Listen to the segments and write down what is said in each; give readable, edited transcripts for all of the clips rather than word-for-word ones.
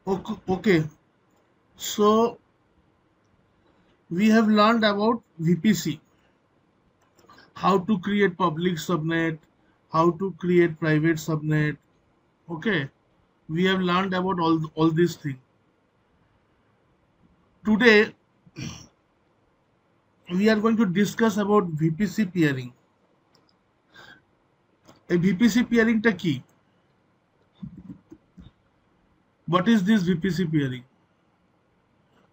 Okay. So we have learned about VPC, how to create public subnet, how to create private subnet. Okay, we have learned about all these things. Today we are going to discuss about VPC peering. A VPC peering টা কি? What is this VPC peering?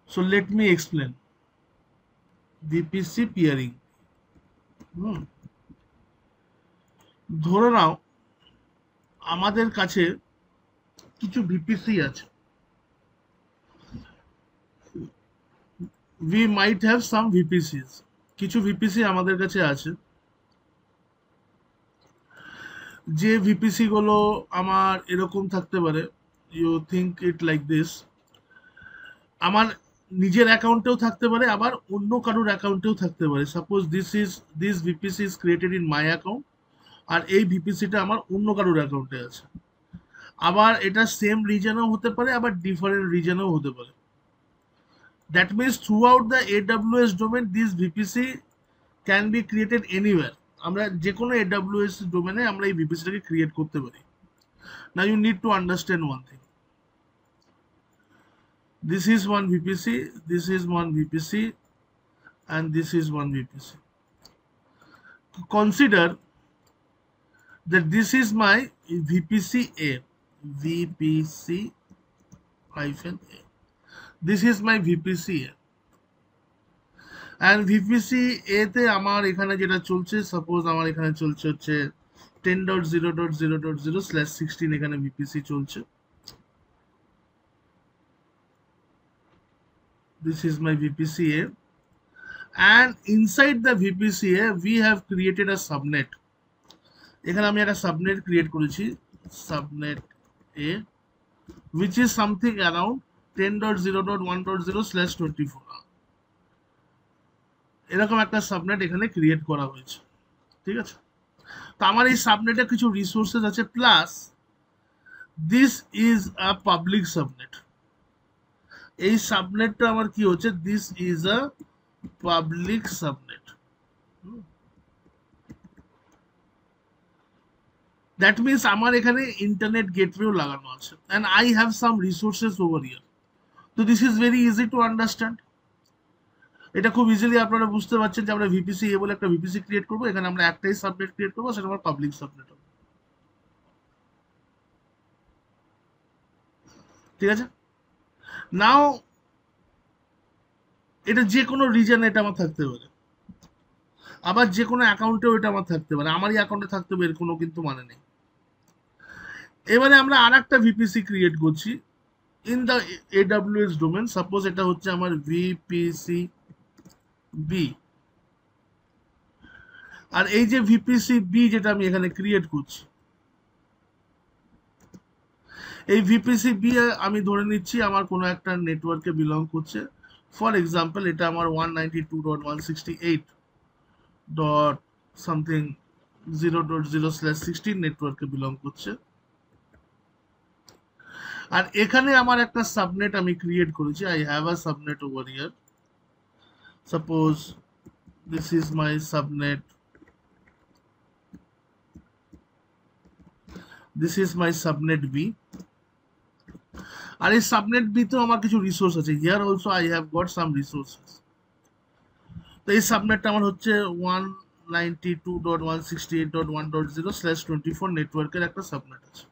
So let me explain. VPC peering. হুম, ধরে নাও আমাদের কাছে কিছু VPC আছে। We might have some VPCs. কিছু VPC আমাদের কাছে আছে, যে ভিপিসি গুলো আমার এরকম থাকতে পারে। You think it like this, আমার নিজের অ্যাকাউন্টেও থাকতে পারে, আবার অন্য কারোর অ্যাকাউন্টেও থাকতে পারে। Suppose this VPC is created in my account, আর এই ভিপিসিটা আমার অন্য কারোর অ্যাকাউন্টে আছে। আবার এটা সেম রিজনেও হতে পারে, আবার ডিফারেন্ট রিজনেও হতে পারে। That means throughout the AWS domain this VPC can be created anywhere. আমরা যে কোনো AWS ডোমেনে আমরা এই ভিপিসিটাকে ক্রিয়েট করতে পারি। Now you need to understand one thing. This is one VPC, this is one VPC, and this is one VPC. Consider that this is my VPC A, VPC hyphen A. This is my VPC A. And VPC A তে আমার এখানে যেটা চলছে, suppose আমার এখানে চলছে হচ্ছে 10.0.0.0/16 এখানে VPC চলছে। This is my VPC A. And inside the VPC A, we have created a subnet. এখানে আমি একটা সাবনেট ক্রিয়েট করেছি, subnet A, which is something around 10.0.1.0/24. এরকম একটা সাবনেট এখানে ক্রিয়েট করা হয়েছে। ঠিক আছে, তো আমার এই সাবনেটে কিছু রিসোর্সেস আছে, plus this is a public subnet. এই সাবনেটটা আমার কি হচ্ছে, this is a public subnet. That means আমার এখানে ইন্টারনেট গেটওয়েও লাগানো আছে, and I have some resources over here. তো this is very easy to understand. এটা খুব ইজিলি আপনারা বুঝতে পারছেন যে আমরা ভিপিসি এ বলে একটা ভিপিসি ক্রিয়েট করবো, এখানে আমরা একটাই সাবনেট ক্রিয়েট করবো, সেটা আমার পাবলিক সাবনেট হবে। ঠিক আছে, নাও এটা যে কোনো রিজনে এটা আমার থাকতে পারে, আবার যে কোনো অ্যাকাউন্টেও এটা আমার থাকতে পারে। আমারই অ্যাকাউন্টে থাকতে পারে, এর কোনো কিন্তু মানে নেই। এবারে আমরা আর একটা ভিপিসি ক্রিয়েট করছি in the AWS domain. Suppose এটা হচ্ছে আমার ভিপিসি বি, আর এই যে ভিপিসি বি যেটা আমি এখানে ক্রিয়েট করছি, এই ভিপিসি বি আমি ধরে নিচ্ছি আমার কোনো একটা নেটওয়ার্কে বিলং করছে। ফর এক্সাম্পল এটা আমার 192.168 ডট সামথিং 0.0/16 নেটওয়ার্কে বিলং করছে। আর এখানে আমার একটা সাবনেট আমি ক্রিয়েট করেছি, I have a subnet over here. Suppose this is my subnet, this is my subnet B. আর এই সাবনেট বি তেও আমার কিছু রিসোর্স আছে, here also I have got some resources. তো এই সাবনেটটা আমার হচ্ছে 192.168.1.0/24 নেটওয়ার্কের একটা সাবনেট আছে।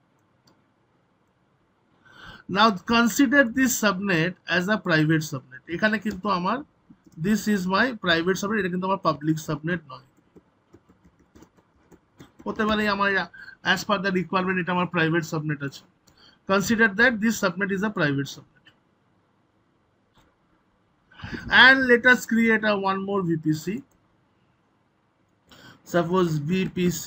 Now consider this subnet as a private subnet. এখানে কিন্তু আমার this is my private subnet, এটা কিন্তু আমার পাবলিক সাবনেট নয়। হতে পারে আমার অ্যাজ পার দ্য রিকোয়ারমেন্ট এটা আমার প্রাইভেট সাবনেট আছে। Consider that this subnet is a private subnet, and let us create a one more VPC. Suppose VPC-C,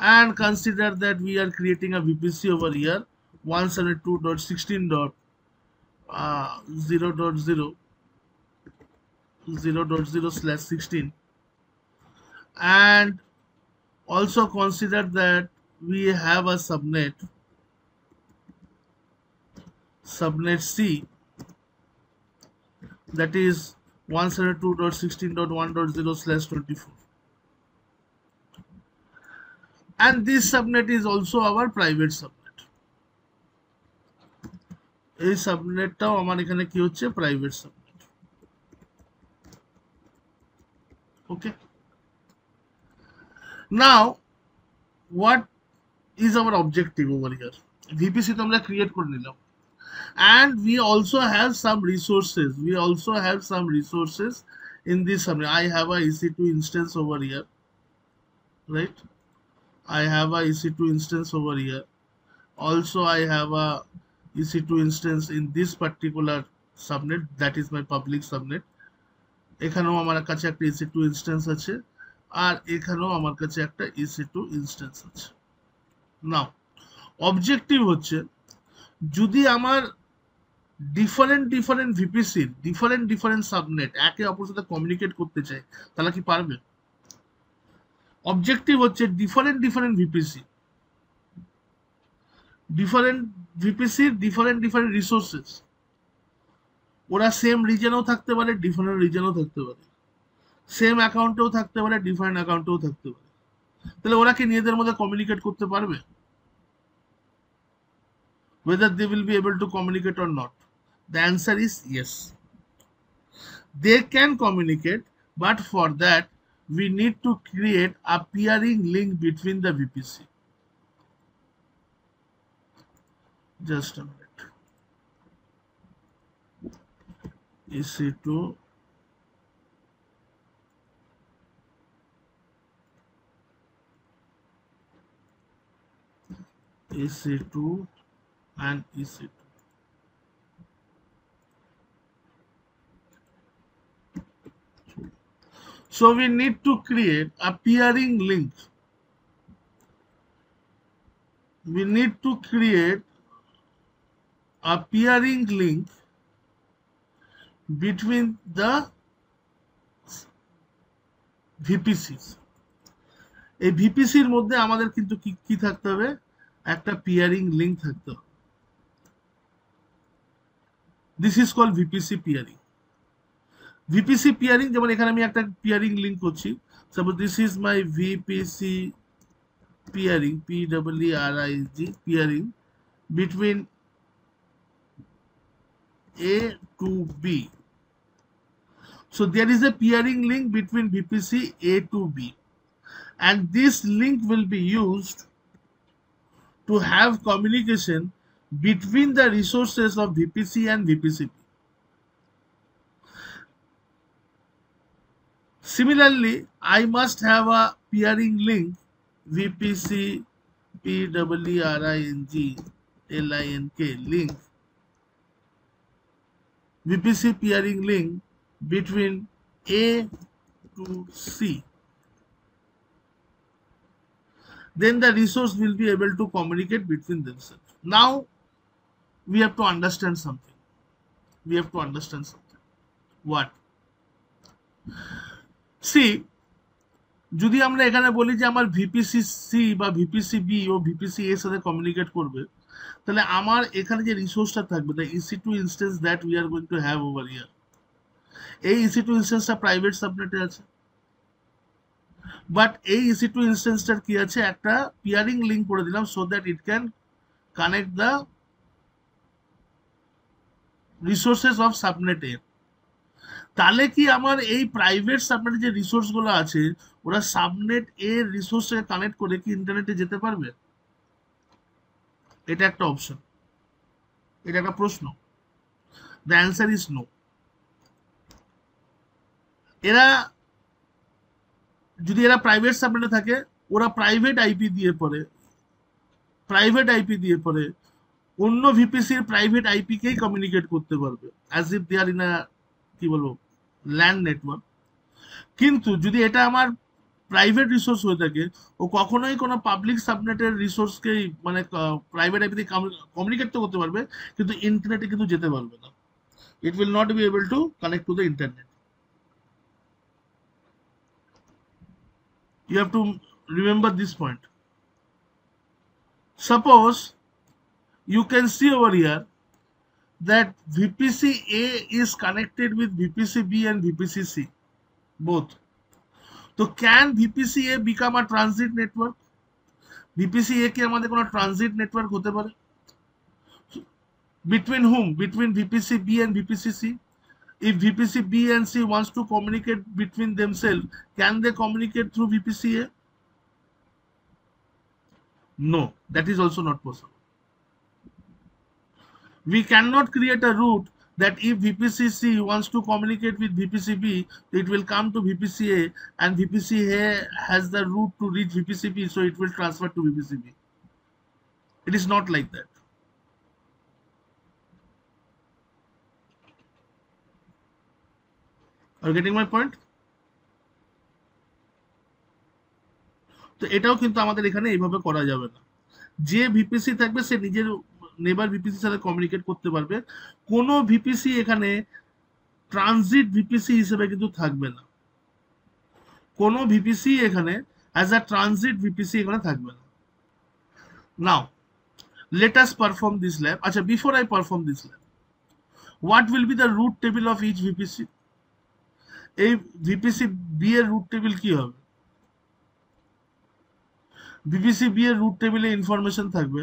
and consider that we are creating a VPC over here 172.16.0.0/16, and also consider that we have a subnet C that is 172.16.1.0/24, and this subnet is also our private subnet. এই সাবনেটটাও আমার এখানে কি হচ্ছে, private subnet. Okay, now what is our objective over here? VPC তো আমরা create করে নিলাম, and we also have some resources in this subnet. I have a EC2 instance over here, right? I have a EC2 instance over here. Also I have a EC2 instance in this particular subnet, that is my public subnet. এখানেও আমার কাছে একটা EC2 instance আছে, আর এখানেও আমার কাছে একটা EC2 instance আছে। নাও অবজেক্টিভ হচ্ছে, যদি আমার ডিফারেন্ট ভিপিসির ডিফারেন্ট সাবনেট একে অপরের সাথে কমিউনিকেট করতে চাই, তাহলে কি পারবে? অবজেক্টিভ হচ্ছে ডিফারেন্ট ভিপিসির ডিফারেন্ট রিসোর্সেস, ওরা সেম রিজনেও থাকতে পারে, ডিফারেন্ট রিজনেও থাকতে পারে, সেম অ্যাকাউন্টেও থাকতে পারে, ডিফারেন্ট অ্যাকাউন্টেও থাকতে পারে। তাহলে ওরা কি নিজেদের মধ্যে কমিউনিকেট করতে পারবে? Whether they will be able to communicate or not? The answer is yes. They can communicate, but for that we need to create a peering link between the VPC. Just a minute. EC2 and EC2. So we need to create a peering link. We need to create a peering link between the VPCs. এই ভিপিসির মধ্যে আমাদের কিন্তু কি থাকতে হবে, একটা peering link থাকতে হবে। This is called VPC peering. VPC peering, যেমন এখানে আমি একটা পিয়ারিং লিংক করছি, suppose this is my VPC peering, PEERING peering between A to B. So there is a peering link between VPC A to B, and this link will be used to have communication between the resources of VPC and VPCP. Similarly, I must have a peering link VPC PEERING LINK link, VPC peering link between A to C. Then the resource will be able to communicate between themselves. Now we have to understand something. What? See, যদি আমরা এখানে বলি যে আমার VPC C বা VPC B ও VPC এর সাথে communicate করবে, তাহলে আমার এখানে যে রিসোর্সটা থাকবে, the EC2 instance that we are going to have over here, এই EC2 ইনস্ট্যান্সটা প্রাইভেট সাবনেটে আছে, বাট এই EC2 ইনস্ট্যান্সটার কি আছে, একটা পিয়ারিং লিংক করে দিলাম, so that it can connect the resources of subnet A. তাহলে কি আমার এই প্রাইভেট সাবনেটে যে রিসোর্স গুলো আছে, ওরা সাবনেট এর রিসোর্সে কানেক্ট করে কি ইন্টারনেটে যেতে পারবে? এটা একটা অপশন, এটা একটা প্রশ্ন। The answer is no. যদি এরা প্রাইভেট সাবনেটে থাকে, ওরা প্রাইভেট আইপি দিয়ে পরে অন্য ভিপিসির প্রাইভেট আইপি কেই কমিউনিকেট করতে পারবে, as if they are in a কি বলবো ল্যান্ড নেটওয়ার্ক। কিন্তু যদি এটা আমার প্রাইভেট রিসোর্স হয়ে থাকে, ও কখনোই কোনো পাবলিক সাবনেটের রিসোর্সকে মানে প্রাইভেট আইপি দিয়ে কমিউনিকেট তো করতে পারবে, কিন্তু ইন্টারনেটে কিন্তু যেতে পারবে না। It will not be able to connect to the internet. You have to remember this point. Suppose you can see over here that VPC A is connected with VPC B and VPC C both. So can VPC A become a transit network? VPC A কি আমাদের কোনো transit network হতে পারে? Between whom? Between VPC B and VPC C? If VPC B and C wants to communicate between themselves, can they communicate through VPC A? No, that is also not possible. We cannot create a route that if VPC-C wants to communicate with VPC-B, it will come to VPC-A and VPC-A has the route to reach VPC-B, so it will transfer to VPC-B. It is not like that. Are you getting my point? তো এটাও কিন্তু আমাদের এখানে এইভাবে করা যাবে না। যে ভিপিসি থাকবে সে নিজের নেবার ভিপিসির সাথে কমিউনিকেট করতে পারবে, কোনো ভিপিসি এখানে ট্রানজিট ভিপিসি হিসেবে কিন্তু থাকবে না, কোনো ভিপিসি এখানে অ্যাজ আ ট্রানজিট ভিপিসি এখানে থাকবে না। নাও let us perform this lab. আচ্ছা, before I perform this lab, what will be the route table of each VPC? এই ভিপিসি বি এর রুট টেবিল কি হবে? ভিপিসি বি এর রুট টেবিলে ইনফরমেশন থাকবে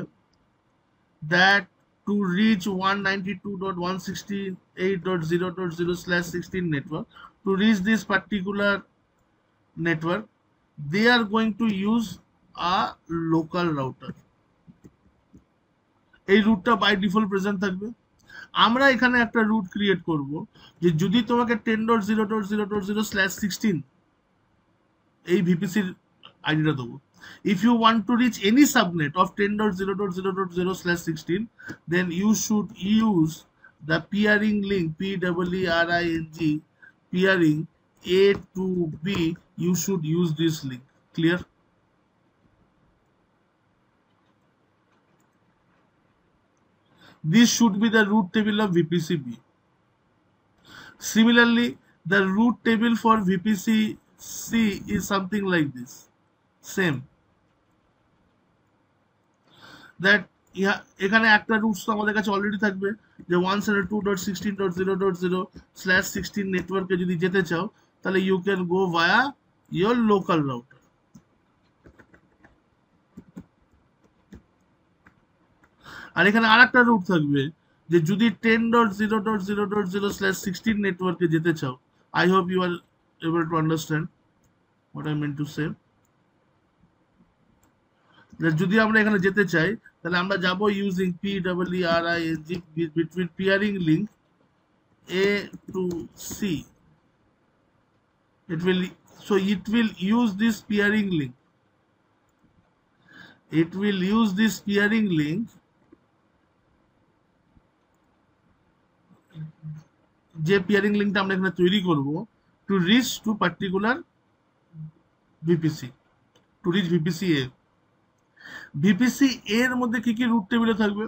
that to reach 192.168.0.0/16 network, to reach this particular network, they are going to use a local router. এই রুটটা by default present থাকবে। আমরা এখানে একটা রুট ক্রিয়েট করব যে যদি তোমাকে 10.0.0.0/16 এই ভিপিসির আইডিটা দেবো, if you want to reach any subnet of 10.0.0.0/16, then you should use the peering link, PEERING peering A to B. You should use this link. Clear? This should be the route table of VPC-B. Similarly, the route table for VPC-C is something like this. Same. That এখানে একটা roots তো আমাদের কাছে already থাকবে যে 172.16.0.0/16 নেটওয়ার্কে যদি যেতে চাও তাহলে you can go via your local router. আর এখানে আরেকটা রুট থাকবে যে যদি 10.0.0.0/16 নেটওয়ার্কে যেতে চাও, I hope you are able to understand what I mean to say. যদি আমরা এখানে যেতে চাই তাহলে আমরা যাব using PEERING between peering link A to C. It will use this peering link. It will use this peering link যে peering linkটা আমরা এখানে তৈরি করব to reach to particular VPC, to reach VPC A. VPC এর মধ্যে কি কি root টেবিলে থাকবে?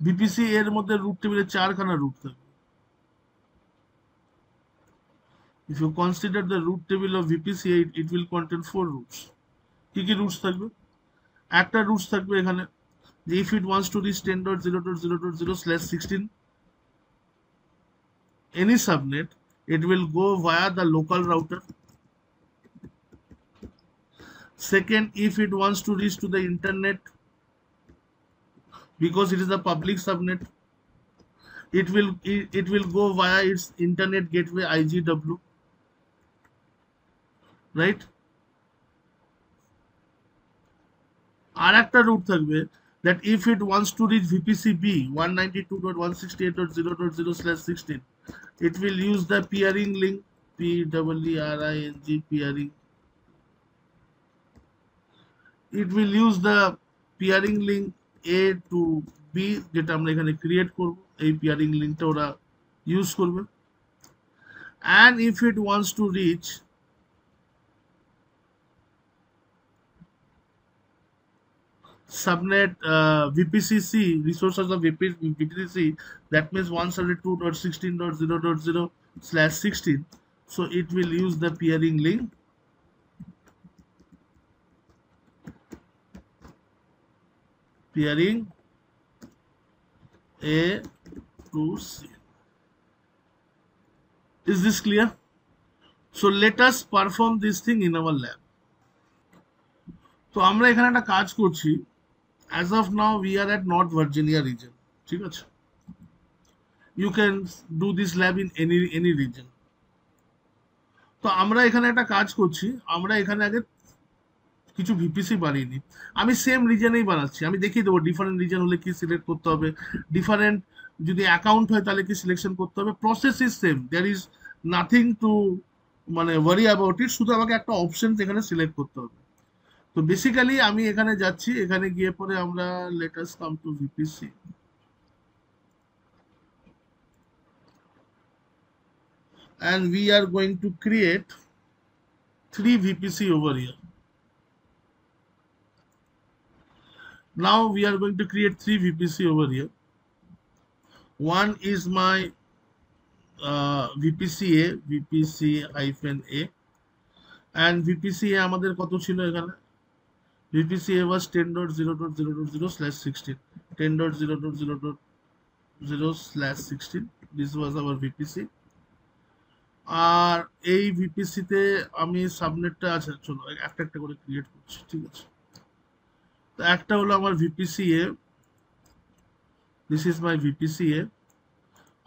ভিপিসি এর মধ্যে রুট টেবিলে 4খানা রুট থাকবে। If you consider the root table of VPC, it will contain 4 routes. কি কি রুটস থাকবে? একটা রুটস থাকবে এখানে যে if it wants to reach 10.0.0.0/16 any subnet, it will go via the local router. Second, if it wants to reach to the internet, because it is a public subnet, it will go via its internet gateway IGW, right? আর একটা root থাকবে that if it wants to reach VPC-B 192.168.0.0/16, it will use the peering link PEERING peering. It will use the peering link A to B যেটা আমরা এখানে create করব, এই peering লিংকটা ওরা use করবে। and if it wants to reach subnet VPC-C, resources of VPC-C, that means 172.16.0.0/16, so it will use the peering link Pairing A to C. Is this clear? So let us perform this thing in our lab. তো আমরা এখানে একটা কাজ করছি। As of now we are at North Virginia region, ঠিক আছে? You can do this lab in any region. তো আমরা এখানে একটা কাজ করছি, আমরা এখানে আগে কিছু ভিপিসি বানিয়ে নিই। আমি সেম রিজনেই বানাচ্ছি, আমি দেখিয়ে দেবো ডিফারেন্ট রিজন হলে কি সিলেক্ট করতে হবে, ডিফারেন্ট যদি অ্যাকাউন্ট হয় তাহলে কি সিলেকশন করতে হবে। Process is same, there is nothing to মানে ওয়ারি অ্যাবাউট ইট, শুধু আমাকে একটা অপশন এখানে সিলেক্ট করতে হবে। তো বেসিক্যালি আমি এখানে যাচ্ছি, এখানে গিয়ে পরে আমরা let us come to VPC and we are going to create 3 VPC over here. Now we are going to create 3 VPC over here. One is my VPCA, VPC-A, and VPCA আমাদের কত ছিল এখানে? VPCA was 10.0.0.0/16, 10.0.0.0/16. This was our VPC. আর এই VPC তে আমি সাবনেটটা আছে, চলো একটা একটা করে ক্রিয়েট করছি, ঠিক আছে? তো একটা হলো আমার VPCA, this is my VPCA.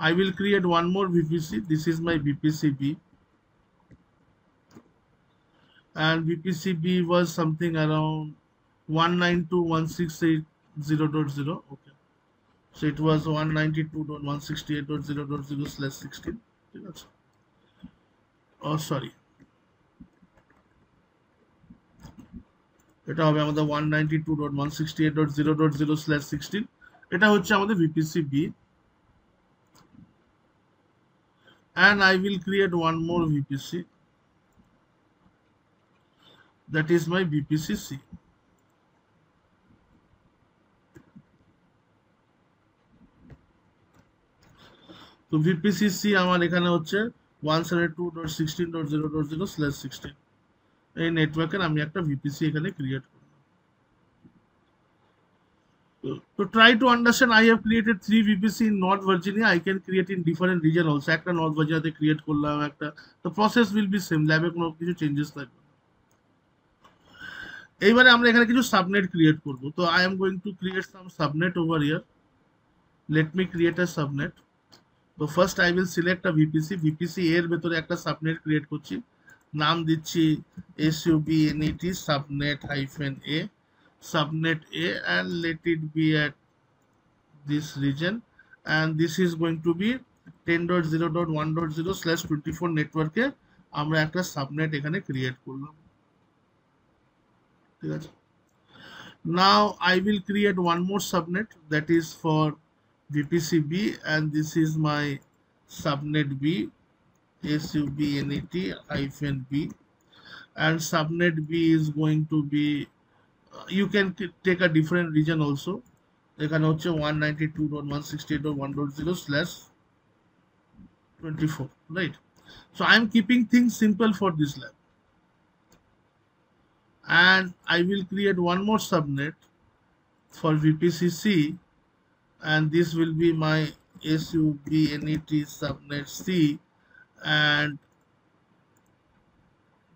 I will create one more VPC, this is my VPCB, and VPCB was something around 192.168.0.0. Okay, so it was 192.168.0.0/16, ঠিক আছে? Oh sorry, এটা হবে আমাদের 192.168.0.0/16, এটা হচ্ছে আমাদের VPCB, and I will create one more VPC, that is my VPCC. তো VPCC আমার এখানে হচ্ছে 172.16.0.0/16, এই নেটওয়ার্কের আমি একটা VPC এখানে ক্রিয়েট করব। তো try to understand, I have created 3 VPC in North Virginia. I can create in different region also. একটা North Virginia তে ক্রিয়েট করলাম একটা, the process will be same, ল্যাবে কোনো কিছু চেঞ্জেস থাকবে না। এইবারে আমরা এখানে কিছু সাবনেট ক্রিয়েট করব। তো I am going to create some subnet over here. Let me create a subnet. তো first I will select a VPC, VPC এর ভেতরে একটা সাবনেট ক্রিয়েট করছি, নাম দিচ্ছি SUBNET subnet -a, subnet A, and let it be at this region, and this is going to be 10.0.1.0/24 নেটওয়ার্কে আমরা একটা সাবনেট এখানে ক্রিয়েট করলাম, ঠিক আছে? Now I will create one more subnet that is for VPCB, and this is my subnet B, SUBNET-B, and subnet B is going to be, you can take a different region also, এখানে হচ্ছে 192.168.1.0/24, right? So I am keeping things simple for this lab, and I will create one more subnet for VPCC, and this will be my SUBNET subnet C, and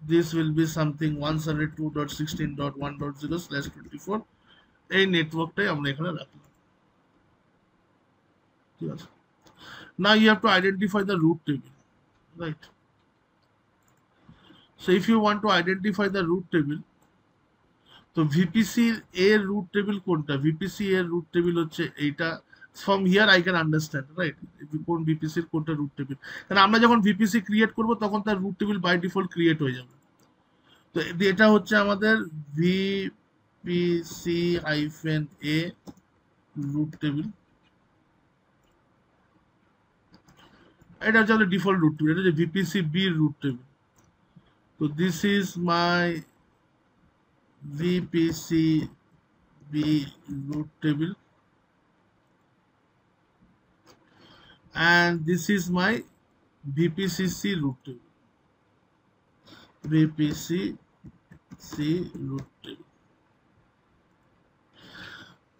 this will be something 172.16.1.0/24, এই নেটওয়ার্কটাই আমরা এখানে রাখলাম, ঠিক আছে? Now you have to identify the root table, right? So if you want to identify the root table, তো VPC এর root table কোনটা? VPC এর রুট টেবিল হচ্ছে এইটা। From here I can understand, right, কোন ভিপিসির কোনটা রুট টেবিল, কারণ আমরা যখন ভিপিসি ক্রিয়েট করব তখন তার route table by default create হয়ে যাবে। তো এটা হচ্ছে আমাদের VPC-A রুট টেবিল, এটা হচ্ছে আমাদের ডিফল্ট রুট টেবিল, এটা হচ্ছে VPCB রুট টেবিল। তো this is my VPCB root table, and this is my VPCC root table, VPCC root table.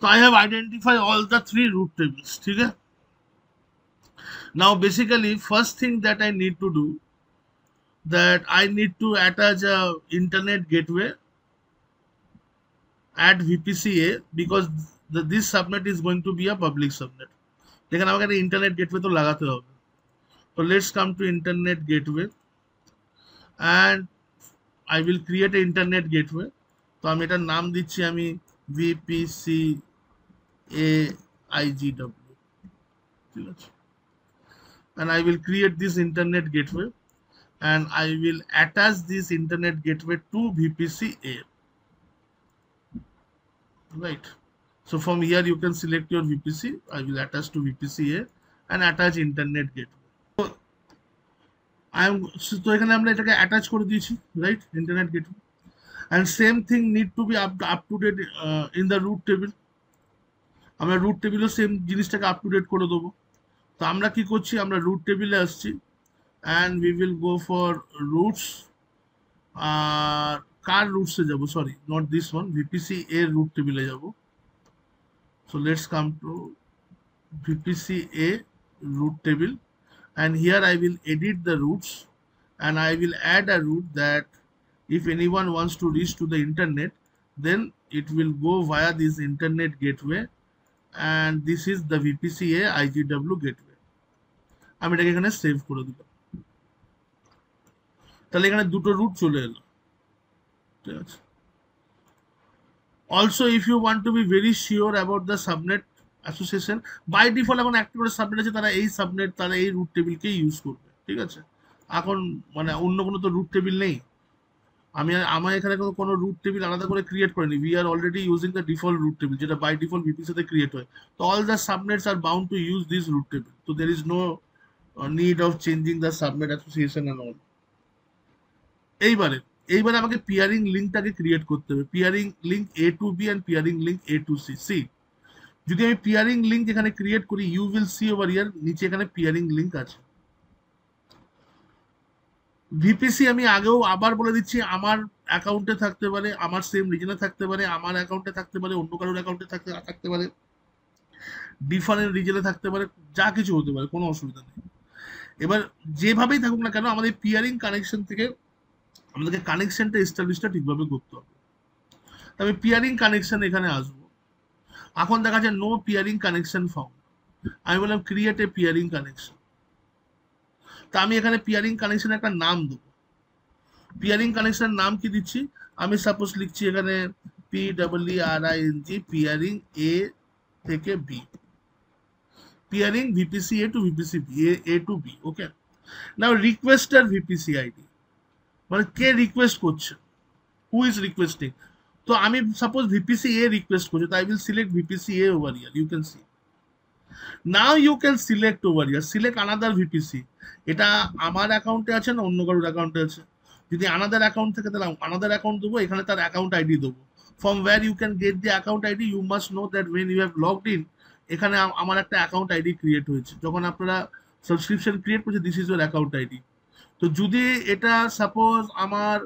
So I have identified all the three root tables. Okay. Now basically first thing that I need to do, that I need to attach a internet gateway at VPCA, because this subnet is going to be a public subnet. लेकिन আমাকে একটা internet gateway তো লাগাতে হবে. So let's come to internet gateway and I will create an internet gateway. তো আমি এটার নাম দিচ্ছি আমি VPCA IGW, ঠিক আছে, and I will create this internet gateway and I will attach this internet gateway to VPCA, right? So from here you can select your VPC. I will attach to VPCA and attach internet gateway. So তো এখানে আমরা এটাকে attach করে দিয়েছি, right, internet gateway, and same thing need to be up to date in the root table. আমরা root টেবিলও same জিনিসটাকে up to date করে দেবো। তো আমরা কি করছি, আমরা রুট টেবিলে আসছি and we will go for roots. আর কার রুটসে যাব, sorry not this one, VPC এর রুট টেবিলে যাব। So let's come to VPCA root table and here I will edit the roots and I will add a root that if anyone wants to reach to the internet, then it will go via this internet gateway and this is the VPCA IGW gateway. আমি এটাকে এখানে save করে দিলাম, তাহলে এখানে দুটো root চলে এলো, ঠিক আছে। Also if you want to be very sure about the subnet association, by default এখন একটা করে সাবনেট আছে, তারা এই সাবনেট, তারা এই রুট টেবিলকে ইউজ করবে, ঠিক আছে। এখন মানে অন্য কোনো তো রুট টেবিল নেই, আমার এখানে কোনো রুট টেবিল আলাদা করে ক্রিয়েট করিনি। We are already using the default route table, যেটা বাই ডিফল্ট ভিপিসি তে ক্রিয়েট হয়। তো all the subnets are bound to use this route table, তো there is no need of changing the subnet association and all. এইবারে আমাকে peering লিঙ্কটাকে create করতে হবে, peering link A to B and peering link A to C. C যদি আমি peering link এখানে create করি, you will see over here নিচে এখানে পিয়ারিং লিঙ্ক আছে। ভিপিসি আমি আগেও আবার বলে দিচ্ছি, আমার অ্যাকাউন্টে থাকতে পারে, আমার সেম রিজনে থাকতে পারে, আমার অ্যাকাউন্টে থাকতে পারে, অন্য কারোর অ্যাকাউন্টে থাকতে পারে, ডিফারেন্ট রিজনে থাকতে পারে, যা কিছু হতে পারে, কোনো অসুবিধা নেই। এবার যেভাবেই থাকুক না কেন, আমাদের পিয়ারিং কানেকশন থেকে আমাদেরকে কানেকশনটা এস্টাবলিশটা ঠিকভাবে করতে হবে। তবে পিয়ারিং কানেকশন এখানে আসবো, এখন দেখা যায় নো পিয়ারিং কানেকশন ফাউন্ড, আমি বললাম ক্রিয়েট এ পিয়ারিং কানেকশন। তা আমি এখানে পিয়ারিং কানেকশন একটা নাম দেবো। পিয়ারিং কানেকশন নাম কি দিচ্ছি, আমি সাপোজ লিখছি এখানে PRING পিয়ারিং এ থেকে B, pairing VPC A two VPC B, A to B, okay. Now requester VPC ID, মানে কে রিকোয়েস্ট করছে, হু ইজ রিকোয়েস্টিং। তো আমি সাপোজ ভিপিসি এ রিকোয়েস্ট করছি, তাই will select VPC A over here, you can see. Now you can select over here, select another VPC, এটা আমার অ্যাকাউন্টে আছে না অন্য কারোর অ্যাকাউন্টে আছে। যদি আনাদার অ্যাকাউন্ট থেকে তাহলে আনাদার অ্যাকাউন্ট দেবো, এখানে তার অ্যাকাউন্ট আইডি দেবো। From where you can get the account ID, you must know that when you have logged in, এখানে আমার একটা অ্যাকাউন্ট আইডি ক্রিয়েট হয়েছে, যখন আপনারা সাবস্ক্রিপশন ক্রিয়েট করছে, this is your account ID. তো যদি এটা সাপোজ আমার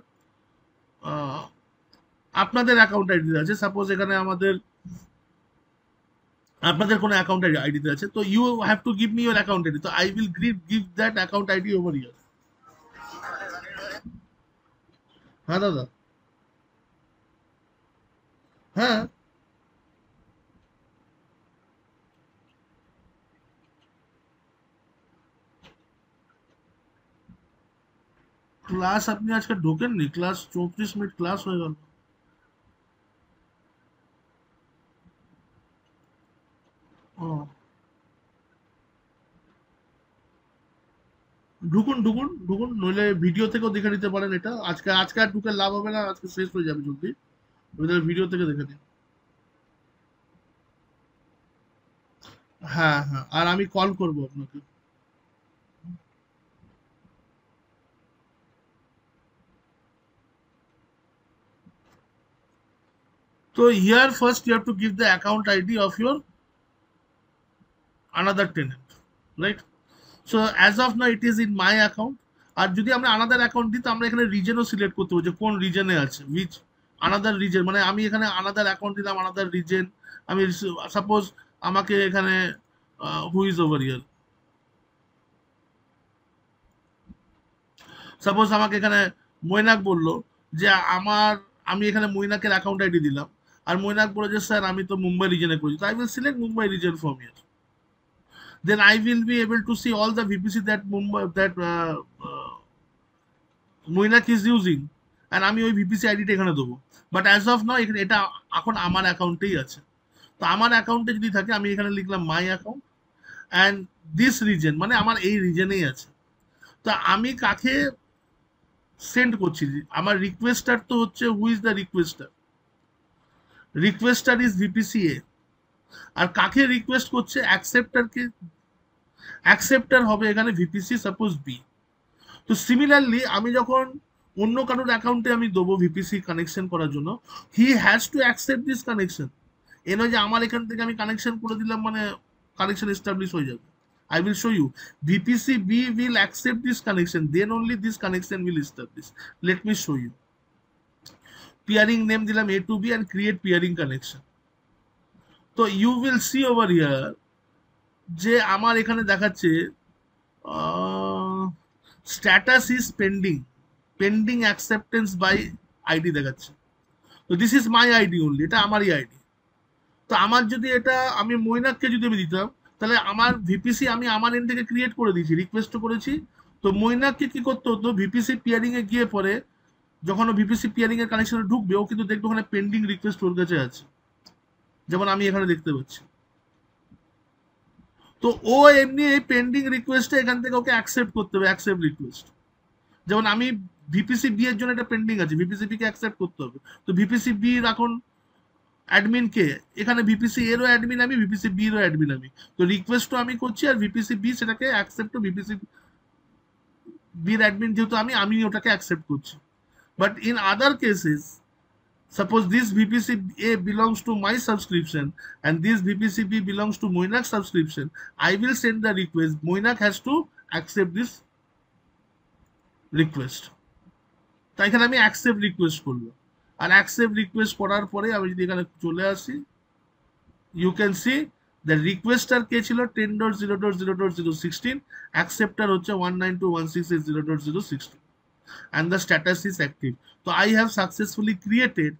আপনাদের অ্যাকাউন্ট আইডি আছে, সাপোজ এখানে আপনাদের কোনো অ্যাকাউন্ট আইডিতে আছে, তো you have to give me your account ID, তো I will give that account ID over here. হ্যাঁ দাদা, হ্যাঁ ক্লাস আপনি আজকে ঢোকেননি, ক্লাস 34 মিনিট ক্লাস হয়ে গেল। ও ঢুকুন ঢুকুন ঢুকুন, নইলে ভিডিও থেকেও দেখে নিতে পারেন। এটা আজকে আর ঢুকে লাভ হবে না, আজকে শেষ হয়ে যাবে জলদি, ভিডিও থেকে দেখে নিন। হ্যাঁ হ্যাঁ, আর আমি কল করবো আপনাকে। So here first you have to give the account ID of your another tenant, right? So as of now it is in my account, আর যদি আমরা আনাদার অ্যাকাউন্ট দিই, তো আমরা এখানে রিজনও সিলেক্ট করতে হবে যে কোন রিজনে আছে, উইচ আনাদার রিজন, মানে আমি এখানে আনাদার অ্যাকাউন্ট দিলাম, আনাদার রিজন। আমি সাপোজ আমাকে এখানে who is over here, suppose আমাকে এখানে মৈনাক বললো যে আমার, আমি এখানে মৈনাকের অ্যাকাউন্ট আইডি দিলাম, আর মৈনাক বলে যে স্যার আমি তো মুম্বাই রিজনে করেছি, তো I will select Mumbai reason from here. Then I will be able to see all the VPC that Mumbai that Moinak is using, and আমি ওই ভিপিসি আইডিটা এখানে দেবো। বাট অ্যাজ অফ নাও এখানে এটা এখন আমার অ্যাকাউন্টেই আছে। তো আমার অ্যাকাউন্টে যদি থাকে আমি এখানে লিখলাম my account and this reason, মানে আমার এই রিজনেই আছে। তো আমি কাকে সেন্ড করছি, আমার রিকোয়েস্টার তো হচ্ছে who is the requester, requester is VPC এ। আর কাকে রিকোয়েস্ট করছে, অ্যাকসেপ্টারকে, অ্যাকসেপ্টার হবে এখানে ভিপিসি সাপোজ বি। তো সিমিলারলি আমি যখন অন্য কারোর অ্যাকাউন্টে আমি দেবো ভিপিসি কানেকশন করার জন্য, he has to accept this connection. এ নয় যে আমার এখান থেকে আমি কানেকশন করে দিলাম মানে কানেকশন এস্টাবলিশ হয়ে যাবে। I will show you. VPC B will accept this connection. Then only this connection will establish. Let me show you. Peering name দিলাম A to B and create peering connection. তো you will see over here যে আমার এখানে দেখাচ্ছে status is pending, pending acceptance by ID দেখাচ্ছে। তো this is my ID only, এটা আমারই আইডি। তো আমার যদি এটা আমি মৈনাককে যদি আমি দিতাম, তাহলে আমার ভিপিসি আমি আমার এন্ড থেকে ক্রিয়েট করে দিয়েছি, রিকোয়েস্ট করেছি। তো মৈনাককে কি করতে হতো, ভিপিসি পিয়ারিং এ গিয়ে পরে যখন ও ভিপিসি পিয়ারিং এর কানেকশনে ঢুকবে, ও কিন্তু দেখবে ওখানে পেন্ডিং রিকোয়েস্ট ওর কাছে আছে, যেমন আমি এখানে দেখতে পাচ্ছি। তো ও এমনি এই পেন্ডিং রিকোয়েস্টে এখান থেকে ওকে অ্যাকসেপ্ট করতে হবে, অ্যাকসেপ্ট রিকোয়েস্ট। যেমন আমি ভিপিসি বি এর জন্য এটা পেন্ডিং আছে, ভিপিসি বি কে অ্যাকসেপ্ট করতে হবে। তো ভিপিসি বি এখন অ্যাডমিন কে, এখানে ভিপিসি এরও অ্যাডমিন আমি, ভিপিসি বি এরও অ্যাডমিন আমি। তো রিকোয়েস্টও আমি করছি আর ভিপিসি বি সেটাকে অ্যাকসেপ্ট, ভিপিসি বি এর অ্যাডমিন যেহেতু আমি ওটাকে অ্যাকসেপ্ট করছি। But in other cases, suppose this VPC A belongs to my subscription and this VPC B belongs to Moinak subscription, I will send the request. Moinak has to accept this request. তাই এখানে আমি accept request করব, আর accept request করার পরে আমি যদি এখানে চলে আসি, you can see the requester কে ছিল 10.0.0.016, acceptor হচ্ছে 192.168.0.016 and the status is active. So I have successfully created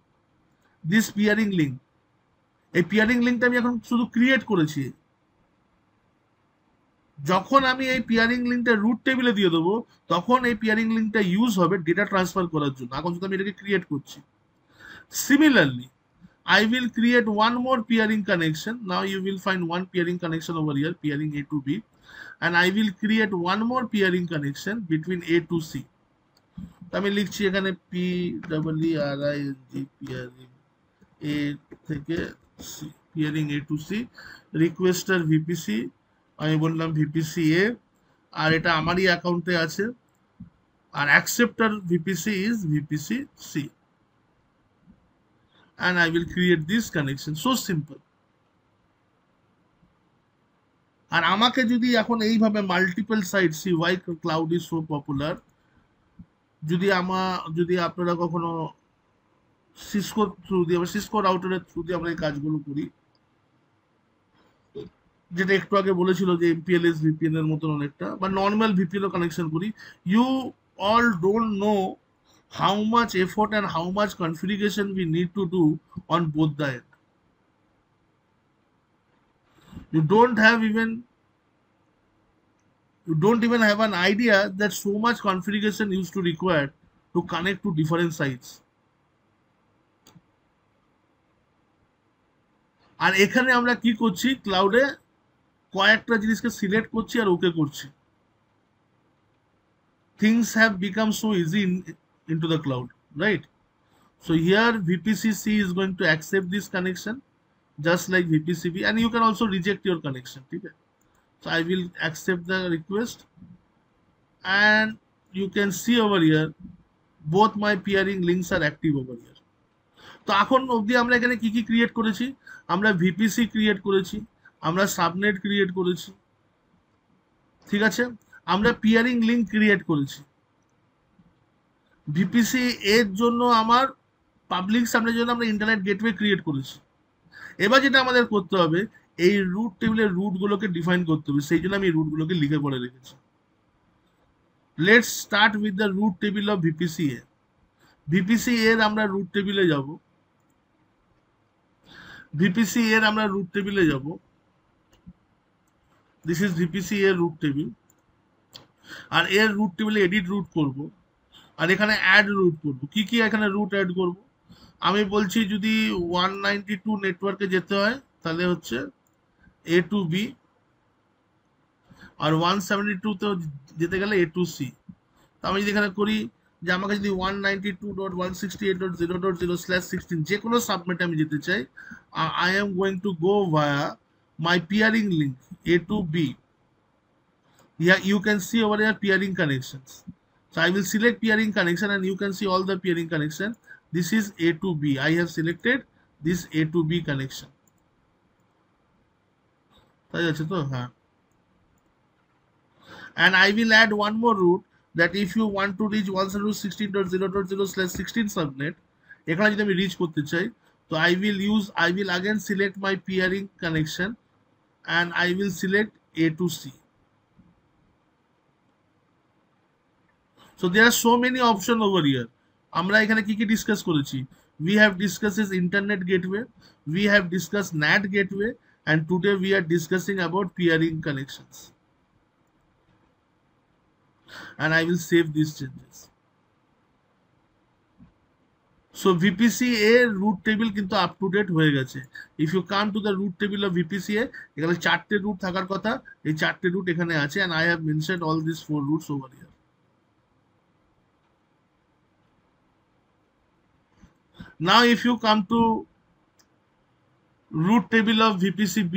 this pairing link. এই পিয়ারিং লিঙ্কটা আমি এখন শুধু ক্রিয়েট করেছি। যখন আমি এই পিয়ারিং লিঙ্কটা রুট টেবিলে দিয়ে দেবো, তখন এই পিয়ারিং লিঙ্কটা ইউজ হবে ডেটা ট্রান্সফার করার জন্য। এখন শুধু আমি এটাকে ক্রিয়েট করছি। Similarly I will create one more peering connection. Now you will find one peering connection over here, peering A to B, and I will create one more peering connection between A to C. আমি লিখছি এখানে PEERING peering A থেকে C, peering A to C, requester VPC আমি বললাম VPC A, আর এটা আমারই অ্যাকাউন্টে আছে, আর accepter VPC is VPC C, and I will create this connection. So simple. আর আমাকে যদি এখন এইভাবে multiple site, see why cloud is so popular, যদি আপনারা কখনো সিসকো থ্রু দিয়ে, সিসকো রাউটারের থ্রু দিয়ে আমরা এই কাজগুলো করি, যেটা একটু আগে বলেছিল যে এমপিএলএস ভিপিএন এর মতন অনেকটা, বা নর্মাল ভিপিএন কানেকশন করি, you all don't know how much effort and how much configuration we need to do on both the end. You don't have even you don't even have an idea that so much configuration used to require to connect to different sites. আর এখানে আমরা কি করছি, ক্লাউডে কয়েকটা জিনিসকে select করছি আর ওকে করছি। Things have become so easy into the cloud, right? So here VPCC is going to accept this connection just like VPCB, and you can also reject your connection. Okay? So I will accept the request, and you can see over here both my peering links are active over here. তো এখন অবধি আমরা এখানে কি কি create করেছি, আমরা VPC create করেছি, আমরা সাবনেট ক্রিয়েট করেছি, ঠিক আছে, আমরা পিয়ারিং লিঙ্ক ক্রিয়েট করেছি। ভিপিসি এর জন্য আমার পাবলিক সাবনেটের জন্য আমরা ইন্টারনেট গেটওয়ে ক্রিয়েট করেছি। এবার যেটা আমাদের করতে হবে, এই রুট টেবিলের রুটগুলোকে ডিফাইন করতে হবে, সেই জন্য আমি এই রুটগুলোকে লিখে পড়ে রেখেছি। Let's start with the route table of VPC A. VPC A এর আমরা রুট টেবিলে যাব। ভিপিসি এর আমরা রুট টেবিলে যাব। দিস ইজ ভিপিসি এর রুট টেবিল। আর এর রুট টেবিলে এডিট রুট করব, আর এখানে অ্যাড রুট করব। কি কি এখানে রুট অ্যাড করব? আমি বলছি যদি 192 নেটওয়ার্কে যেতে হয় তাহলে হচ্ছে এ টু বি, আর 172 তে যেতে গেলে এ টু সি। আমি যদি এখানে করি যে আমাকে যদি 192.168.0.0/16 যে কোনো সাবনেটে আমি যেতে চাই, I am going to go via my peering link A to B. Yeah, you can see over here peering connections. So I will select peering connection and you can see all the peering connection. This is A to B. I have selected this A to B connection. And I will add one more route that if you want to reach 116.0.0/16 subnet, এখানে যদি আমি rich করতে চাই, তো I will again select my peering connection and I will select A to C. So there are so many options over here. আমরা এখানে কি কি ডিসকাস করেছি? We have discussed is internet gateway, we have discussed NAT gateway, and today we are discussing about peering connections. And I will save these changes. So VPCA root table কিন্তু up to date হয়ে গেছে। If you come to the root table of VPCA, এখানে চারটে root থাকার কথা, এই চারটে root এখানে আছে, and I have mentioned all these 4 routes over here. Now if you come to root table of VPCB,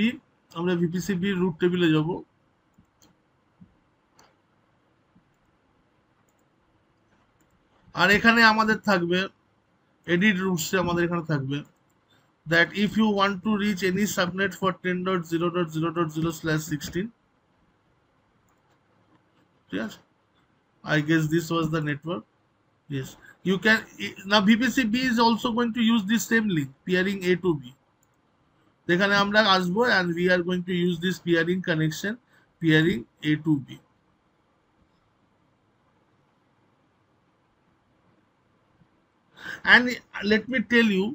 আমরা VPCB root table যাব। আর এখানে আমাদের থাকবে edit routes এ আমাদের এখানে থাকবে that if you want to reach any subnet for 10.0.0.0/16, ঠিক আছে? I guess this was the network. Yes, you can now VPCB is also going to use this same link peering A to B. এখানে আমরা আসবো and we are going to use this peering connection peering A to B. And let me tell you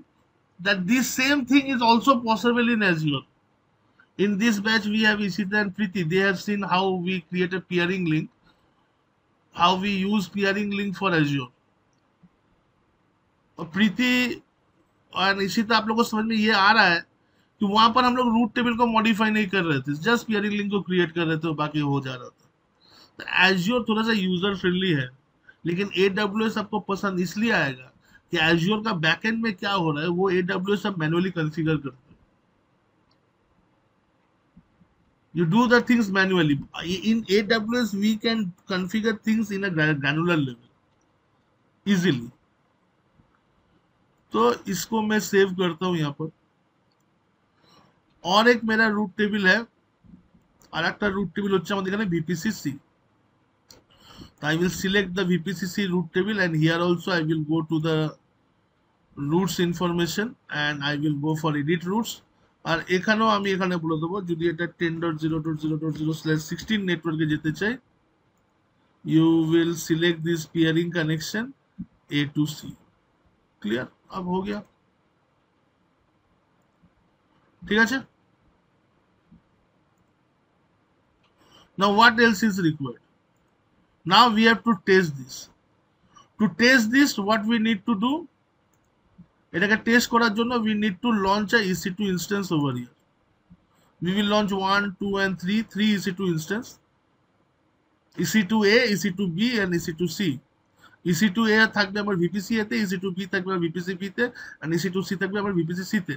that this same thing is also possible in Azure. In this batch we have Ishita and Preeti. They have seen how we create a peering link, how we use peering link for Azure. प्रीति और इशिता, आप लोगों को समझ में ये आ रहा है कि वहां पर हम लोग रूट टेबल को मॉडिफाई नहीं कर रहे थे, जस्ट पेयरिंग लिंक को क्रिएट कर रहे थे, बाकी हो जा रहा था। तो एज्योर थोड़ा सा यूजर फ्रेंडली है, लेकिन AWS आपको पसंद इसलिए आएगा कि एज्योर का बैकएंड में क्या हो रहा है वो AWS सब मैनुअली कॉन्फ़िगर करते हैं। You do the things manually. In AWS we can configure things in a granular level easily. तो इसको मैं सेव करता हूं यहाँ पर। और एक मेरा रूट टेबल है, और एक रूट टेबल হচ্ছে আমাদের এখানে VPCC। So I will select the VPCC root table and here also I will go to the routes information and I will go for edit routes. আর এখানেও আমি এখানে বলে দেবো যদি এটা 10.0.0.0/16 নেটওয়ার্কে যেতে চাই, you will select this peering connection A to C. Clear? अब हो गया, ठीक है। Now what else is required? Now we have to test this. To test this, what we need to do? এটাকে টেস্ট করার জন্য we need to launch a EC2 instance over here. We will launch 1, 2 and 3 EC2 instance. EC2A, EC2B and EC2C. EC2A থাকবে আমার VPCA তে, EC2B থাকবে আমার VPCB তে, and EC2C থাকবে আমার VPCC তে।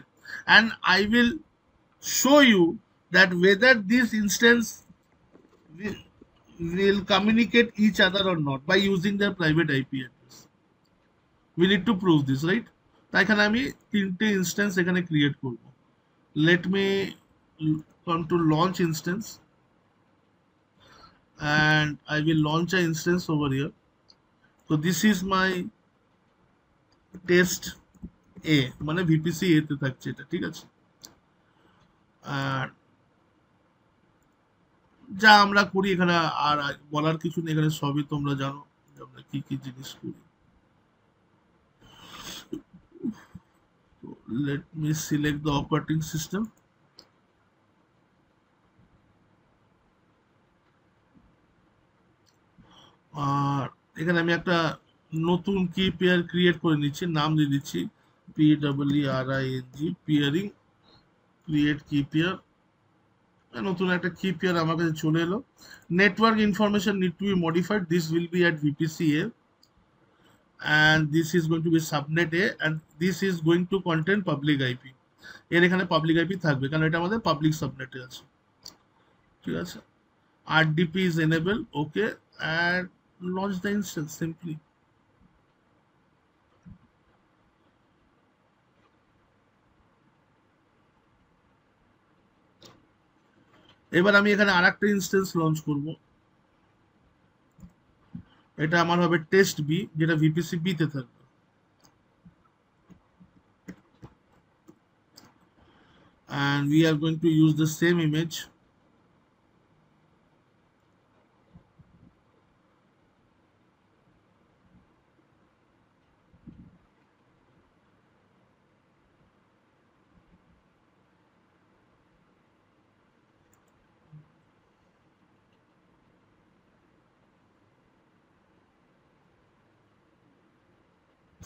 And I will show you that whether this instance will communicate each other or not by using their private IP address. We need to prove this, right? তাই এখানে আমি তিনটে instance এখানে create করব। Let me come to launch instance and I will launch an instance over here. So this is my test এ, মানে VPC এ তে থাকছে এটা, ঠিক আছে। আর যা আমরা করি এখানে, আর বলার কিছু নেই, এখানে সবই তোমরা জানো যে আমরা কি কি জিনিস করি। Let me select the operating system. আর এখানে আমি একটা নতুন কি পেয়ার ক্রিয়েট করে নিচ্ছি, নাম দিয়ে দিচ্ছি PEERING, পেয়ারিং, ক্রিয়েট কি পেয়ার। নতুন একটা কি পেয়ার আমার কাছে চলে এলো। Network information need to B modified, this will be at VPCA and this is going to be subnet A and this is going to contain public IP। এর এখানে পাবলিক আইপি থাকবে কারণ এটা আমাদের পাবলিক সাবনেটে আছে, ঠিক আছে। RDP is enable, okay, and launch the instance simply। এবার আমি এখানে আরেকটা ইনস্টেন্স লঞ্চ করব, এটা আমার হবে টেস্ট বি, যেটা ভিপিসি বি তে থাকবে। And we are going to use the same image।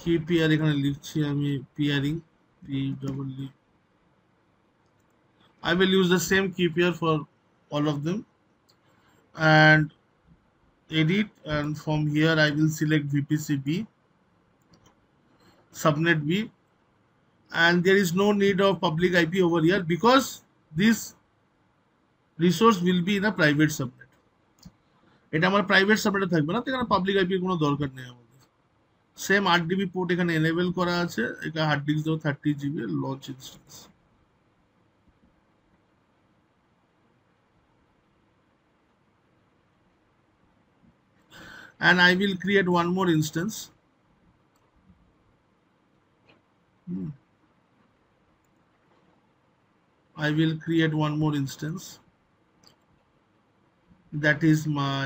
কি পেয়ার এখানে লিখছি আমি, pairing, PEE। I will use the same key pair for all of them and edit, and from here I will select VPC B, subnet B, and there is no need of public IP over here because this resource will be in a private subnet। এটা আমার private সাবনেটে থাকবে না, তো এখানে public আইপির কোনো দরকার নেই আমাদের। সেম 8 GB পোর্ট এখানে এনেবল করা আছে, এটা হার্ড ডিস্ক দেবো 30 GB, launch instance. And I will create one more instance। I will create one more instance, that is my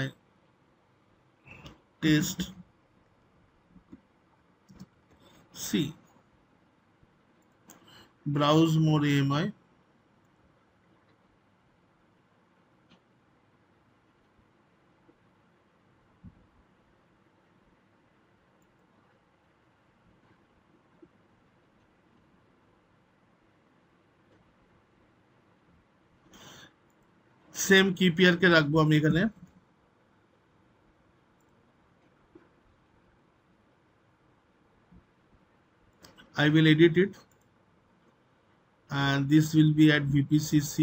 test C, browse more AMI। Same কি pair কে রাখবো আমি এখানে। I will edit it and this will be at VPCC,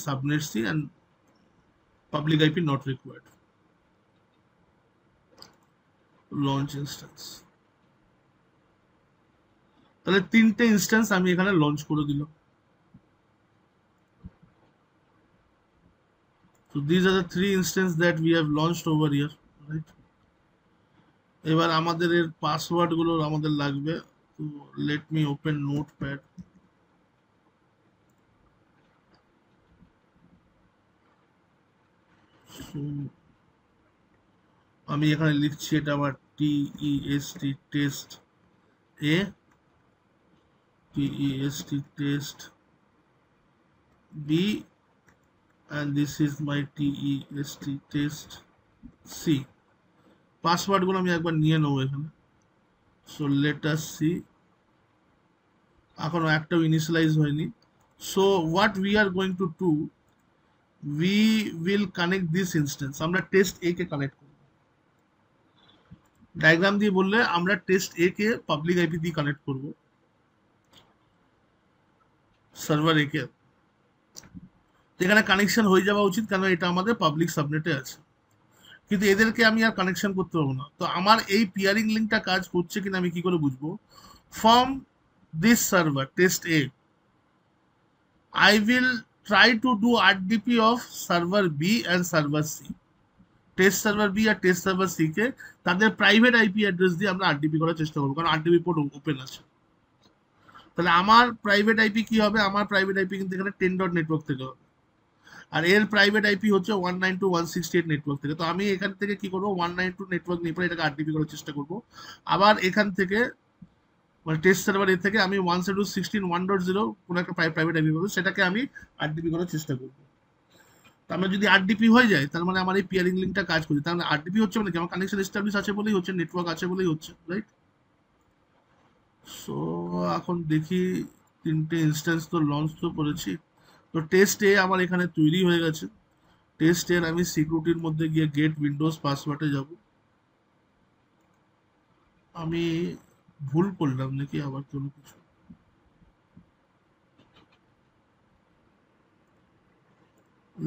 subnet C, and public IP not required, launch instance। তাহলে তিনটে instance আমি এখানে launch করে দিলাম। So these are the 3 instances that we have launched over here, right? এবার আমাদের এর password গুলো আমাদের লাগবে, তো লেট মি ওপেন নোটপ্যাড। আমি এখানে লিখছি এটা আমার TEST test A, TEST test B, and this is my TEST test C। Password গুলো আমি একবার নিয়ে নেবো এখানে। সো লেট আস সি, এখনো একটাও ইনিশিয়ালাইজ হয়নি। So what we are going to do, we will connect this instance, আমরা টেস্ট A কে কানেক্ট করব। ডায়াগ্রাম দিয়ে বললে আমরা test A K public IP দিয়ে কানেক্ট করব, সার্ভার A কে। এখানে কানেকশন হয়ে যাওয়া উচিত কারণ এটা আমাদের পাবলিক সাবনেটে আছে, কিন্তু এদেরকে আমি আর কানেকশন করতে পারবো না। তো আমার এই পিয়ারিং লিঙ্কটা কাজ করছে কিনা আমি কি করে বুঝবো? From this server test A I will try to do RDP of server B and server C। Test server B আর টেস্ট সার্ভার সি কে তাদের প্রাইভেট আইপি অ্যাড্রেস দিয়ে আমরা আরডিপি করার চেষ্টা করবো, কারণ আরডিপি পোর্ট ওপেন আছে। তাহলে আমার প্রাইভেট আইপি কি হবে? আমার প্রাইভেট আইপি কিন্তু এখানে 10.network থেকে হবে, আর এর প্রাইভেট আইপি হচ্ছে 192.168 নেটওয়ার্ক থেকে। তো আমি এখান থেকে কি করবো, 192 নেটওয়ার্ক নিয়ে পরে এটাকে আরডিপি করার চেষ্টা করবো। আবার এখান থেকে মানে টেস্ট সার্ভার এর থেকে আমি 172.16.1.0 কোনো একটা প্রাইভেট আইপি পাবো, সেটাকে আমি আরডিপি করার চেষ্টা করবো। তার মানে যদি আরডিপি হয়ে যায়, তার মানে আমার এই পিয়ারিং লিঙ্কটা কাজ করছে। তার মানে আরডিপি হচ্ছে মানে কি, আমার কানেকশন এস্টাবলিশ আছে বলেই হচ্ছে, নেটওয়ার্ক আছে বলেই হচ্ছে, রাইট? সো এখন দেখি, তিনটে ইনস্ট্যান্স তো লঞ্চ তো করেছি। তো টেস্ট এ আমার এখানে তৈরি হয়ে গেছে। টেস্ট এর আমি সিকিউরিটির মধ্যে গিয়ে গেট উইন্ডোজ পাসওয়ার্ডে যাব। আমি ভুল করলাম নাকি আবার কোনো কিছু?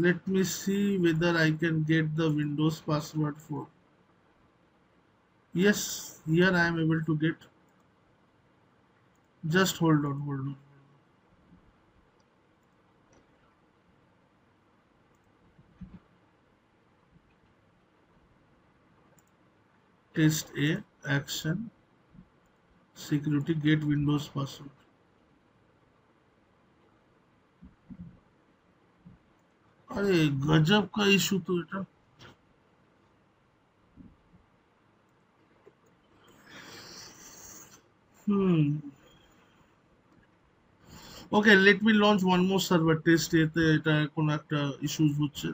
Let me see whether I can get the Windows password for. Yes, here I am able to get. Just hold on, hold on. Test A, action, security, get Windows password. अरे गजब का इशू तो এটা। Okay, let me launch one more server test এতে এটা কোনো একটা issues হচ্ছে,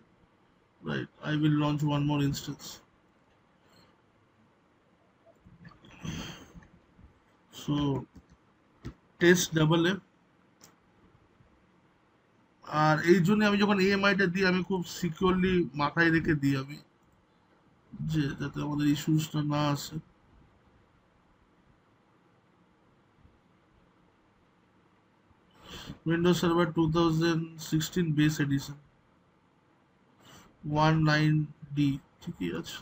right? I will launch one more instance. So test double A, আর এই জন্য আমি যখন EMI-টা দিই আমি খুব সিকিউরলি মাথায় রেখে দিই আমি, যে যাতে আমাদের ইস্যুসটা না আসে। Windows Server 2016 base addition 19D, ঠিকই আছে।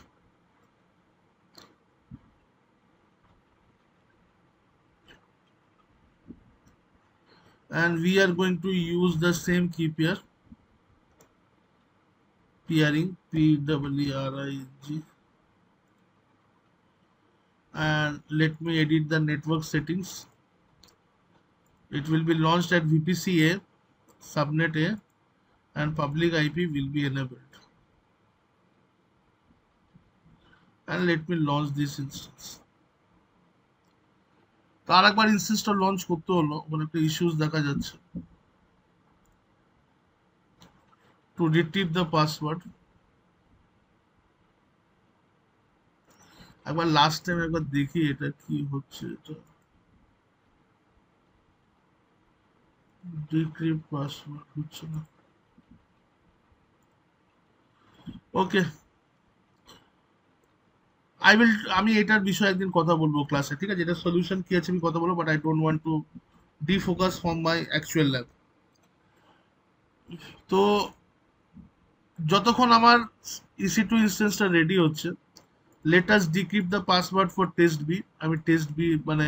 And we are going to use the same key pair, pairing, PEARING. And let me edit the network settings. It will be launched at VPC A, subnet A, and public IP will be enabled. And let me launch this instance. তার একবার ইনস্ট্যান্সটা launch করতে হলো, ওখানে একটা issues দেখা যাচ্ছে। To retrieve the password, একবার last time একবার দেখি এটা কি হচ্ছে। এটা ডিক্রিপ্ট পাসওয়ার্ড হচ্ছে না। ওকে, আমি এটার বিষয়ে একদিন কথা বলবো ক্লাসে, ঠিক আছে? এটা সলিউশন কি আছে আমি কথা বলবো, but I don't want to defocus from my actual lab. তো যতক্ষণ আমার EC2 ইনস্ট্যান্সটা রেডি হচ্ছে, let us decrypt the password for test B. আমি টেস্ট বি মানে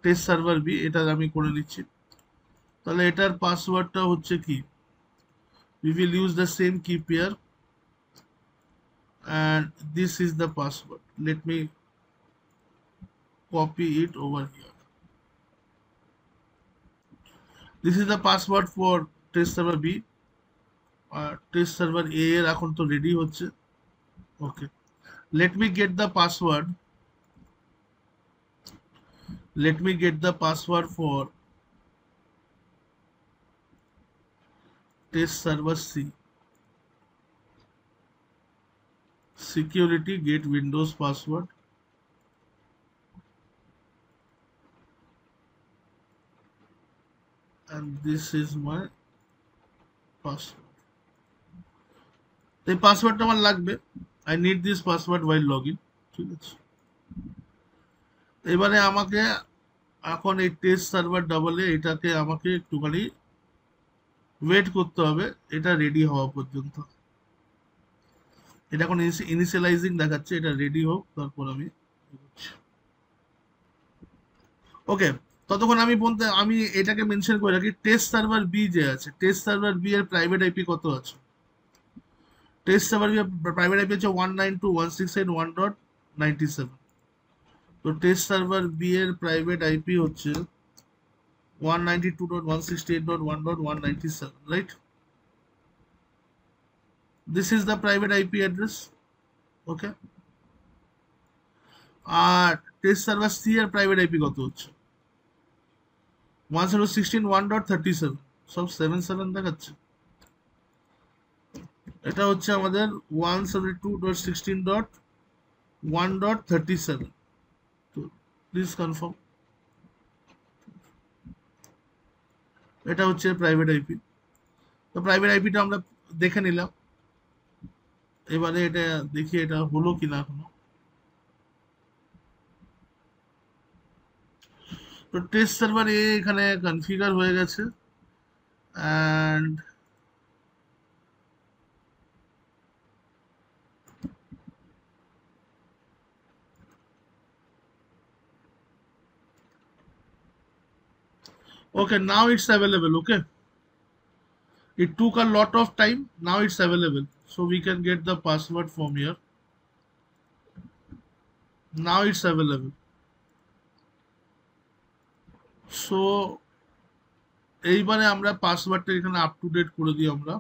টেস্ট সার্ভার বি এটা আমি করে নিচ্ছি। তাহলে এটার পাসওয়ার্ডটা হচ্ছে কি, we will use the same key pair and this is the password. Let me copy it over here. This is the password for test server B. Test server A এর এখন তো রেডি হচ্ছে। ওকে, let me get the password. Let me get the password for test server C. Security, get Windows password. And this is my password. এই পাসওয়ার্ডটা আমার লাগবে। I need this password while login, ঠিক আছে? এবারে আমাকে এখন এই টেস্ট সার্ভার ডাবল এ এটাকে আমাকে একটুখানি ওয়েট করতে হবে এটা রেডি হওয়া পর্যন্ত। এটা এখন ইনিশিয়ালাইজিং দেখাচ্ছে, এটা রেডি হোক তারপর আমি ওকে। ততক্ষণ আমি এটাকে মেনশন করে রাখি, টেস্ট সার্ভার বি যে আছে, টেস্ট সার্ভার বি এর প্রাইভেট আইপি কত আছে? টেস্ট সার্ভার প্রাইভেট আইপি হচ্ছে 192.168.1.97। তো টেস্ট সার্ভার বি এর প্রাইভেট আইপি হচ্ছে 192.168.1.197, right? This is the private IP address. Okay, R test server C এর প্রাইভেট আইপি কত হচ্ছে 1.16.1.37, সব 77 দেখাচ্ছে। এটা হচ্ছে আমাদের 172.16.1.37। তো প্লিজ কনফার্ম, এটা হচ্ছে প্রাইভেট আইপি। তো প্রাইভেট আইপিটা আমরা দেখে নিলাম, এবারে এটা দেখি এটা হলো কিনা এখনো। তো টেস্ট সার্ভার এ এখানে কনফিগার হয়ে গেছে and okay, now it's available. Okay, it took a lot of time, now it's available, so we can get the password from here. Now it's available, so এইবারে আমরা পাসওয়ার্ডটা এখানে আপ টু ডেট করে দিই আমরা।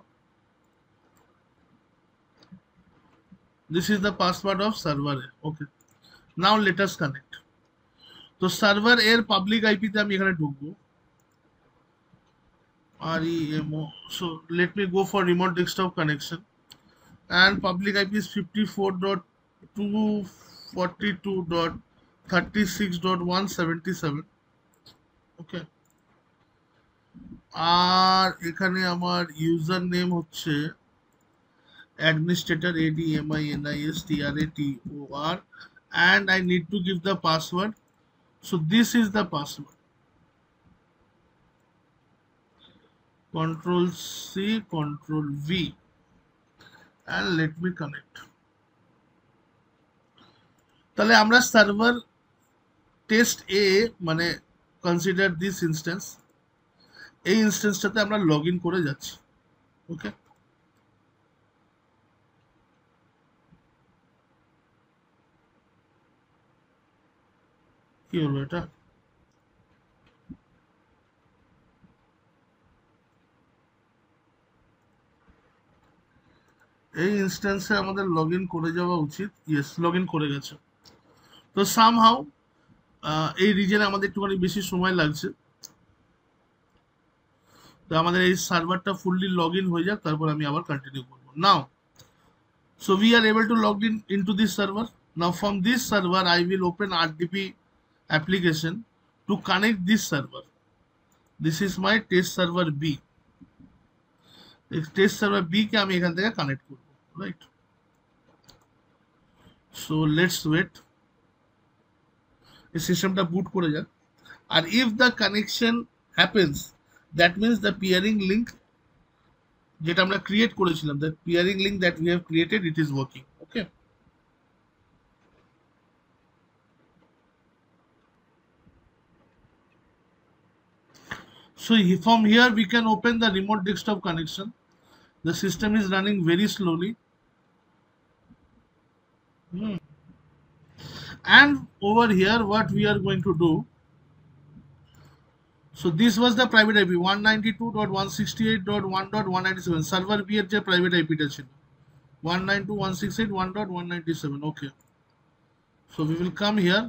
This is the password of server A. Okay, now let us connect. তো server এর public IP তে আমি এখানে ঢুকবো REMO. So let me go for remote desktop connection and public IP is 54.242.36.177. Okay, আর এখানে আমার ইউজার নেম হচ্ছে administrator ADMINISTRATOR and I need to give the password. So this is the password. Control C, Control V, and let me connect. তাহলে আমরা server test এ মানে consider this instance, এই ইনস্ট্যান্সটাতে আমরা log in করে যাচ্ছি। ওকে, কি হলো এটা? এই ইনস্ট্যান্সে আমাদের লগ ইন করে যাওয়া উচিত। ইয়েস, লগ ইন করে গেছে। তো সামহাউ এই রিজনে আমাদের একটুখানি বেশি সময় লাগছে, তো আমাদের এই সার্ভারটা ফুললি লগ ইন হয়ে যাক, তারপর আমি আবার কন্টিনিউ করবো। নাও so we are able to log in into this server. Now from this server I will open RDP application to connect this server. This is my test server B. Test server B কে আমি এখান থেকে connect করব, right? So let's wait, এই সিস্টেমটা boot করে যাক। আর if the connection happens, that means the peering link যেটা আমরা ক্রিয়েট করেছিলাম, the peering link that we have created, it is working. Okay, so from here we can open the remote desktop connection. The system is running very slowly. And over here what we are going to do, so this was the private IP 192.168.1.197, server B এর যে private IP টা ছিল 192.168.1.197. okay, so we will come here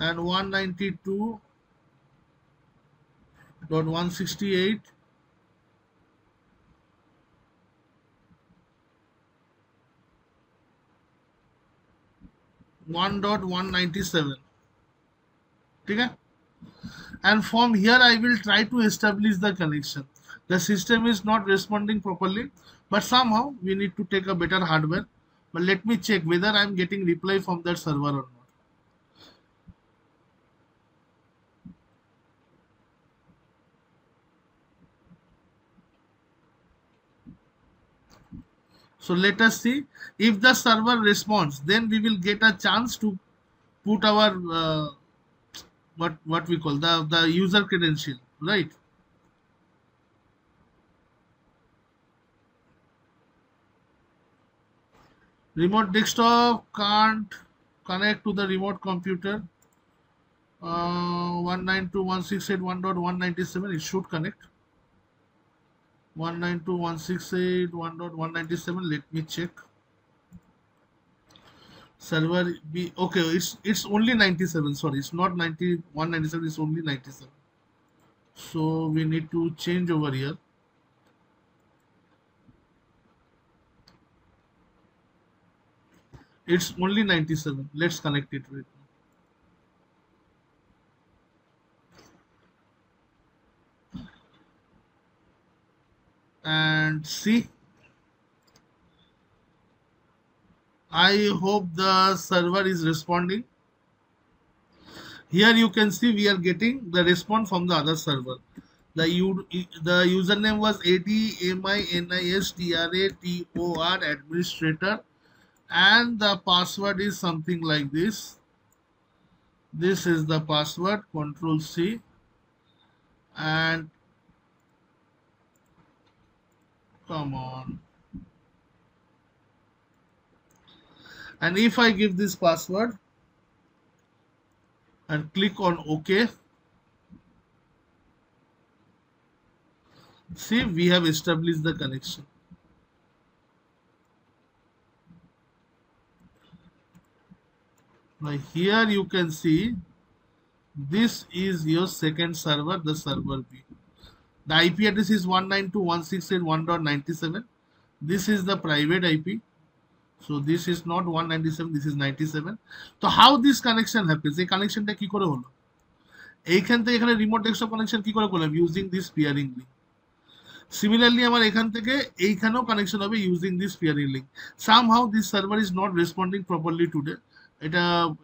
and 192.168 1.197, ठीक है? And from here I will try to establish the connection. The system is not responding properly, but somehow we need to take a better hardware. But let me check whether I am getting reply from that server or not. So let us see, if the server responds, then we will get a chance to put our what we call the user credential, right? Remote desktop can't connect to the remote computer. 192.168.1.197, it should connect. 192.168.1.197, let me check. Server B, okay, it's only 97, sorry, it's not 9197, it's only 97. So we need to change over here. It's only 97. Let's connect it right now. And see, I hope the server is responding. Here you can see we are getting the response from the other server. The username was ADMINISTRATOR administrator, and the password is something like this. This is the password. Control C, and come on. And if I give this password and click on OK, see, we have established the connection. Now here you can see this is your second server, the server B. The IP address is 192.168.1.97. This is the private IP. So this is not 197, this is 97. So how this connection happens? এই কানেকশনটা কি করে হলো? এইখান থেকে এখানে remote desktop connection কি করে করলাম? Using this pairing link. Similarly আমার এখান থেকে এইখানেও কানেকশন হবে using this pairing link. Somehow this server is not responding properly today. এটা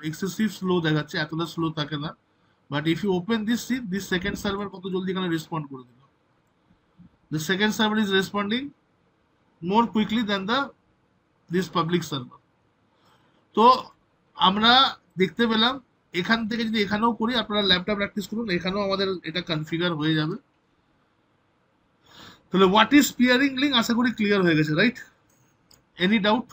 এক্সেসিভ স্লো দেখাচ্ছে, এতটা স্লো থাকে না। But if you open this, see this second server কত জলদি এখানে রেসপন্ড করে দিল। The second server is responding more quickly than this public server. তো আমরা দেখতে পেলাম এখান থেকে যদি এখানেও করি, আপনারা ল্যাপটপ প্র্যাকটিস করুন, এখানেও আমাদের এটা কনফিগার হয়ে যাবে। তাহলে হোয়াট ইজ পেয়ারিং লিঙ্ক আশা করি ক্লিয়ার হয়ে গেছে, রাইট? Any doubt?